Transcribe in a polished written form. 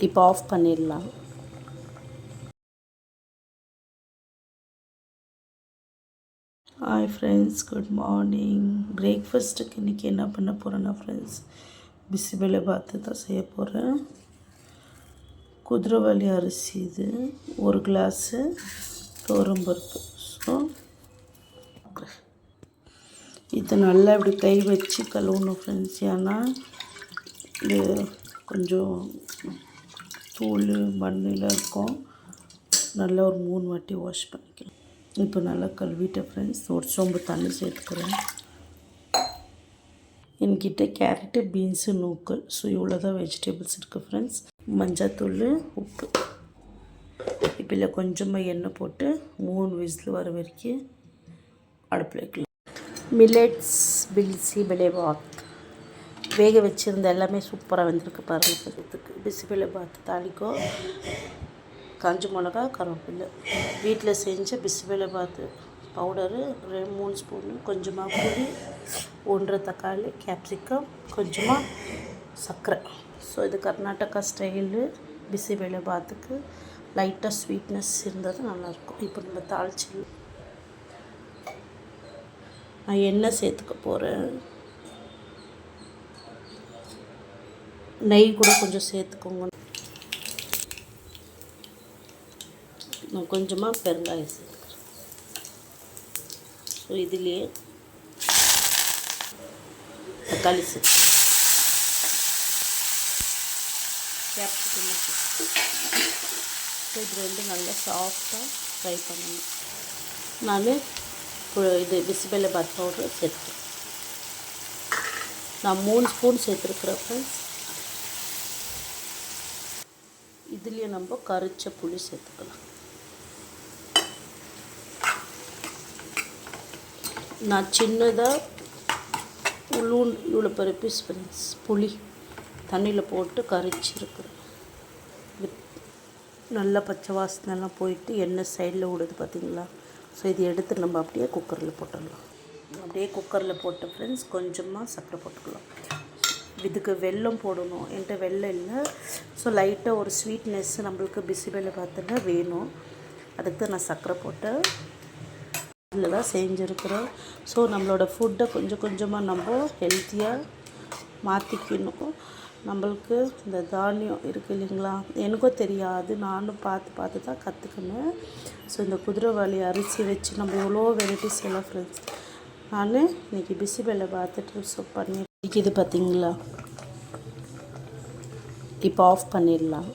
இப்போ ஆஃப் பண்ணிடலாம். Hi friends, good morning. பிரேக்ஃபாஸ்ட்டுக்கு இன்றைக்கி என்ன பண்ண போகிறேன்னா ஃப்ரெண்ட்ஸ், பிசிபெலை பாத்து தான் செய்ய போகிறேன். குதிரைவாலி அரிசி இது 1 கிளாஸு, துவரம்பருப்பு. ஸோ இது நல்லா இப்படி கை வச்சு கழுவணும் ஃப்ரெண்ட்ஸ். ஏன்னா இது கொஞ்சம் தூள் மண்ணில் இருக்கும். நல்லா ஒரு 3 வாட்டி வாஷ் பண்ணிக்கலாம். இப்போ நல்லா கழுவிட்டேன் ஃப்ரெண்ட்ஸ். ஒரு சொம்பு தண்ணி சேர்த்துக்கிறேன். என்கிட்ட கேரட்டு, பீன்ஸு, நூக்கல், ஸோ இவ்வளோ தான் வெஜிடபிள்ஸ் இருக்குது ஃப்ரெண்ட்ஸ். மஞ்சத்தூள், உப்பு. இப்போ இல்லை கொஞ்சமாக எண்ணெய் போட்டு 3 விசில் வர வரைக்கும் அடுப்பில் வைக்கலாம். மில்லட்ஸ் பிசிபெலேபாத் வேக வச்சுருந்த எல்லாமே சூப்பராக வந்திருக்கு பாருங்கள். இதுக்கு பிசிபெலேபாத் தாளிக்கும், காஞ்ச மிளகா, கருவேப்பிலை. வீட்டில் செஞ்ச பிசிபெலேபாத் பவுடரு 3 ஸ்பூனு, கொஞ்சமாக புளி, 1 தக்காளி, கேப்சிகம், கொஞ்சமாக சர்க்கரை. ஸோ இது கர்நாடகா ஸ்டைலு பிசிபெலேபாத்துக்கு லைட்டாக ஸ்வீட்னஸ் இருந்தது நல்லாயிருக்கும். இப்போ நம்ம தாளிச்சு நான் எண்ணெய் சேர்த்துக்க போகிறேன். நெய் கூட கொஞ்சம் சேர்த்துக்கோங்க. நான் கொஞ்சமாக பெருங்காயம் சேர்த்துக்கிறேன். ஸோ இதுலேயே தக்காளி சேர்த்து, கேப்சிகம் சேர்த்து, ஸோ இது வந்து நல்லா சாஃப்டாக ஃப்ரை பண்ணணும். நான் இது பிசிபெலேபாத் பவுடர் சேர்த்துக்கிறேன். நான் 3 ஸ்பூன் சேர்த்துருக்குறேன் ஃப்ரெண்ட்ஸ். இதுலேயே நம்ம கரைச்ச புளி சேர்த்துக்கலாம். நான் சின்னதாக இவ்வளோ பெரிய பீஸ் ஃப்ரெண்ட்ஸ் புளி தண்ணியில் போட்டு கரைச்சிருக்குறேன். நல்லா பச்சை வாசனைலாம் போயிட்டு எண்ணெய் சைடில் விடுது பார்த்திங்களா. ஸோ இது எடுத்து நம்ம அப்படியே குக்கரில் போட்டுடலாம். அப்படியே குக்கரில் போட்டு ஃப்ரெண்ட்ஸ் கொஞ்சமாக சர்க்கரை போட்டுக்கலாம். இதுக்கு வெல்லம் போடணும். என்கிட்ட வெல்லம் இல்லை. ஸோ லைட்டாக ஒரு ஸ்வீட்னஸ் நம்மளுக்கு பிசிபெலேபாத்தில் வேணும். அதுக்கு தான் நான் சர்க்கரை போட்டேன். இதில் தான் செஞ்சுருக்குறோம். ஸோ நம்மளோட ஃபுட்டை கொஞ்சம் கொஞ்சமாக நம்ம ஹெல்த்தியாக மாற்றிக்கணும். நம்மளுக்கு இந்த தானியம் இருக்குது இல்லைங்களா, எனக்கும் தெரியாது, நானும் பார்த்து தான் கற்றுக்கினேன். ஸோ இந்த குதிரைவாலி அரிசி வச்சு நம்ம எவ்வளோ வெரைட்டிஸ் எல்லாம் ஃப்ரெண்ட்ஸ். நான் இன்றைக்கி பிசிபெலேபாத் பண்ணி இது பார்த்திங்களா. இப்போ ஆஃப் பண்ணிடலாம்.